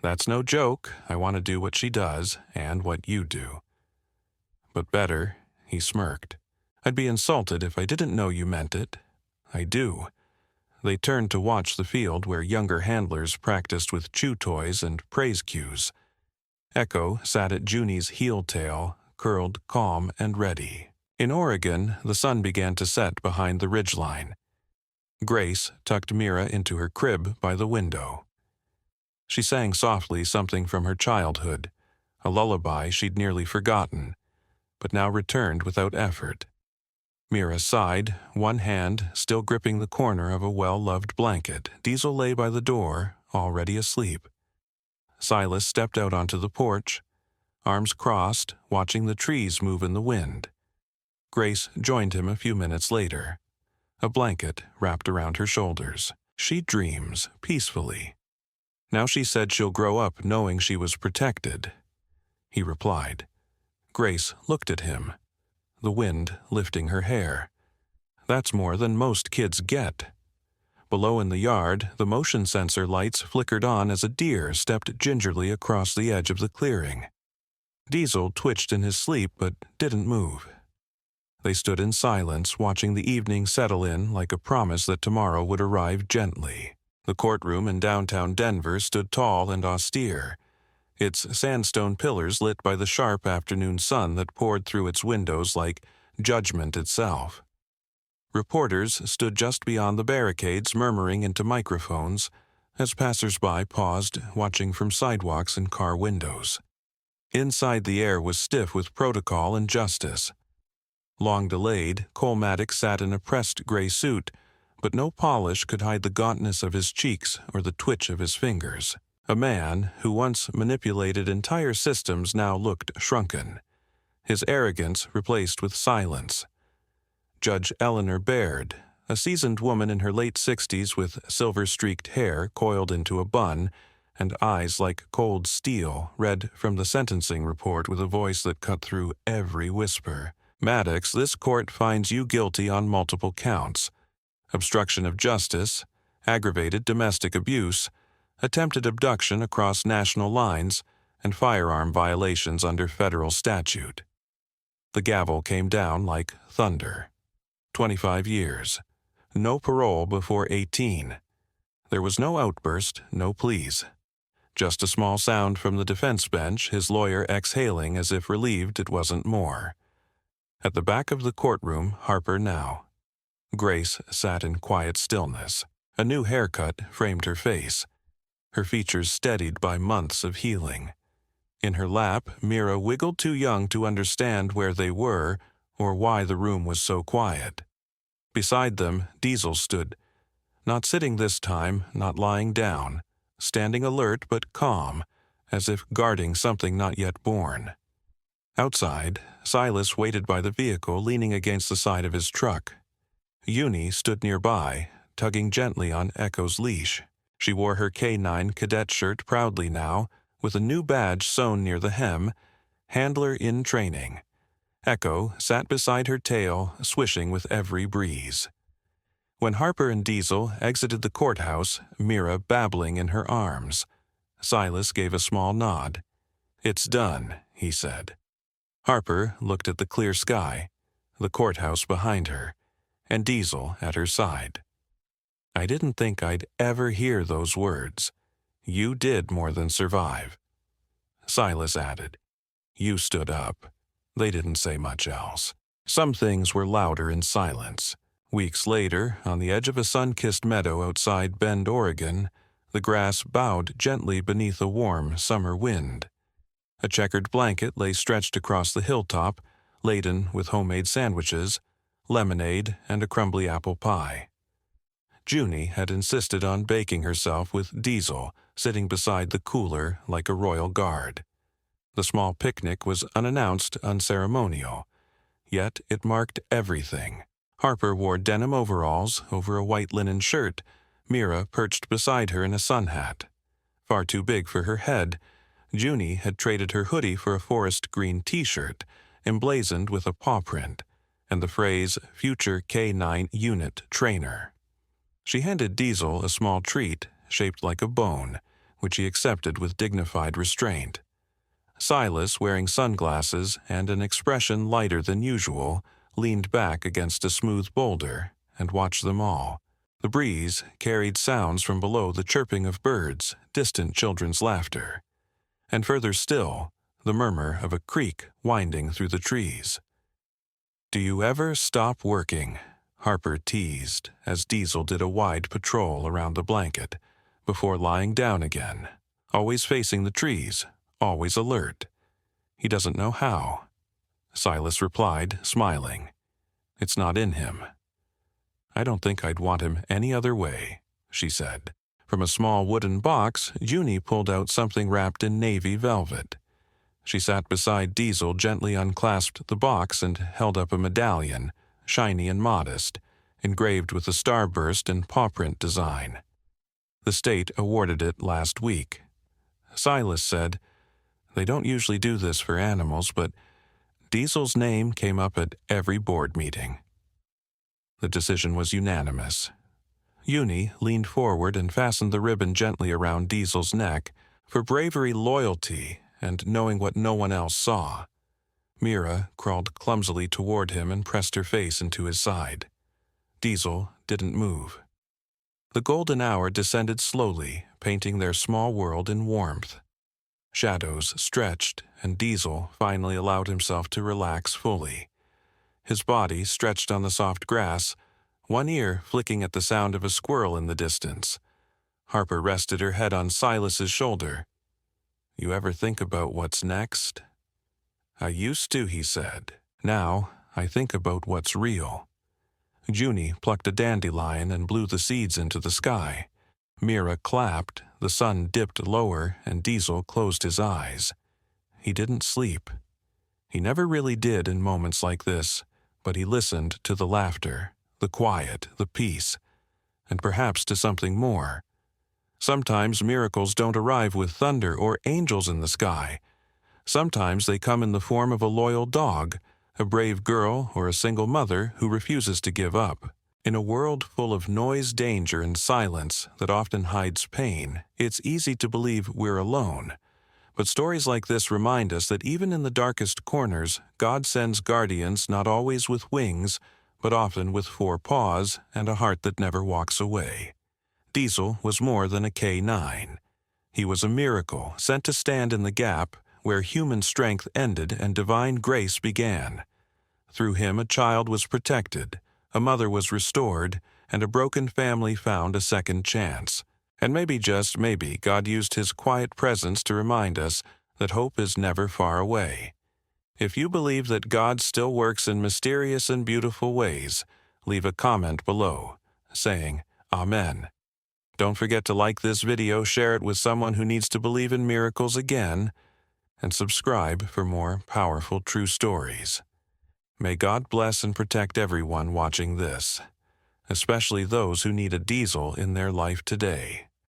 That's no joke. I want to do what she does and what you do. But better, he smirked. I'd be insulted if I didn't know you meant it. I do. They turned to watch the field where younger handlers practiced with chew toys and praise cues. Echo sat at Junie's heel tail, curled calm and ready. In Oregon, the sun began to set behind the ridgeline. Grace tucked Mira into her crib by the window. She sang softly something from her childhood, a lullaby she'd nearly forgotten, but now returned without effort. Mira sighed, one hand still gripping the corner of a well-loved blanket. Diesel lay by the door, already asleep. Silas stepped out onto the porch, arms crossed, watching the trees move in the wind. Grace joined him a few minutes later, a blanket wrapped around her shoulders. She dreams peacefully. Now she said she'll grow up knowing she was protected. He replied. Grace looked at him, the wind lifting her hair. That's more than most kids get. Below in the yard, the motion sensor lights flickered on as a deer stepped gingerly across the edge of the clearing. Diesel twitched in his sleep but didn't move. They stood in silence, watching the evening settle in like a promise that tomorrow would arrive gently. The courtroom in downtown Denver stood tall and austere, its sandstone pillars lit by the sharp afternoon sun that poured through its windows like judgment itself. Reporters stood just beyond the barricades, murmuring into microphones as passers-by paused, watching from sidewalks and car windows. Inside, the air was stiff with protocol and justice. Long delayed, Cole Maddox sat in a pressed gray suit, but no polish could hide the gauntness of his cheeks or the twitch of his fingers. A man who once manipulated entire systems now looked shrunken, his arrogance replaced with silence. Judge Eleanor Baird, a seasoned woman in her late 60s with silver-streaked hair coiled into a bun and eyes like cold steel, read from the sentencing report with a voice that cut through every whisper. Maddox, this court finds you guilty on multiple counts: obstruction of justice, aggravated domestic abuse, attempted abduction across national lines, and firearm violations under federal statute. The gavel came down like thunder. 25 years. No parole before 18. There was no outburst, no pleas. Just a small sound from the defense bench, his lawyer exhaling as if relieved it wasn't more. At the back of the courtroom, Harper now. Grace sat in quiet stillness. A new haircut framed her face, her features steadied by months of healing. In her lap, Mira wiggled too young to understand where they were or why the room was so quiet. Beside them, Diesel stood, not sitting this time, not lying down, standing alert but calm, as if guarding something not yet born. Outside, Silas waited by the vehicle, leaning against the side of his truck. Uni stood nearby, tugging gently on Echo's leash. She wore her K9 cadet shirt proudly now, with a new badge sewn near the hem, handler in training. Echo sat beside her tail, swishing with every breeze. When Harper and Diesel exited the courthouse, Mira babbling in her arms, Silas gave a small nod. It's done, he said. Harper looked at the clear sky, the courthouse behind her, and Diesel at her side. I didn't think I'd ever hear those words. You did more than survive. Silas added. You stood up. They didn't say much else. Some things were louder in silence. Weeks later, on the edge of a sun-kissed meadow outside Bend, Oregon, the grass bowed gently beneath a warm summer wind. A checkered blanket lay stretched across the hilltop, laden with homemade sandwiches, lemonade, and a crumbly apple pie. Junie had insisted on baking herself with Diesel, sitting beside the cooler like a royal guard. The small picnic was unannounced, unceremonial, yet it marked everything. Harper wore denim overalls over a white linen shirt, Mira perched beside her in a sun hat. Far too big for her head, Junie had traded her hoodie for a forest green T-shirt, emblazoned with a paw print, and the phrase, Future K9 Unit Trainer. She handed Diesel a small treat, shaped like a bone, which he accepted with dignified restraint. Silas, wearing sunglasses and an expression lighter than usual, leaned back against a smooth boulder and watched them all. The breeze carried sounds from below, the chirping of birds, distant children's laughter, and further still, the murmur of a creek winding through the trees. "Do you ever stop working?" Harper teased as Diesel did a wide patrol around the blanket, before lying down again, always facing the trees, always alert. "He doesn't know how," Silas replied, smiling. "It's not in him." "I don't think I'd want him any other way," she said. From a small wooden box, Junie pulled out something wrapped in navy velvet. She sat beside Diesel, gently unclasped the box, and held up a medallion, shiny and modest, engraved with a starburst and pawprint design. The state awarded it last week. Silas said, "They don't usually do this for animals, but Diesel's name came up at every board meeting." The decision was unanimous. Junie leaned forward and fastened the ribbon gently around Diesel's neck, for bravery, loyalty, and knowing what no one else saw. Mira crawled clumsily toward him and pressed her face into his side. Diesel didn't move. The golden hour descended slowly, painting their small world in warmth. Shadows stretched, and Diesel finally allowed himself to relax fully. His body stretched on the soft grass, one ear flicking at the sound of a squirrel in the distance. Harper rested her head on Silas's shoulder. "You ever think about what's next?" "I used to," he said. "Now I think about what's real." Junie plucked a dandelion and blew the seeds into the sky. Mira clapped, the sun dipped lower, and Diesel closed his eyes. He didn't sleep. He never really did in moments like this, but he listened to the laughter, the quiet, the peace, and perhaps to something more. Sometimes miracles don't arrive with thunder or angels in the sky. Sometimes they come in the form of a loyal dog, a brave girl, or a single mother who refuses to give up. In a world full of noise, danger, and silence that often hides pain, it's easy to believe we're alone. But stories like this remind us that even in the darkest corners, God sends guardians not always with wings, but often with 4 paws and a heart that never walks away. Diesel was more than a K9. He was a miracle sent to stand in the gap where human strength ended and divine grace began. Through him a child was protected, a mother was restored, and a broken family found a second chance. And maybe, just maybe, God used his quiet presence to remind us that hope is never far away. If you believe that God still works in mysterious and beautiful ways, leave a comment below, saying, "Amen." Don't forget to like this video, share it with someone who needs to believe in miracles again, and subscribe for more powerful true stories. May God bless and protect everyone watching this, especially those who need a Diesel in their life today.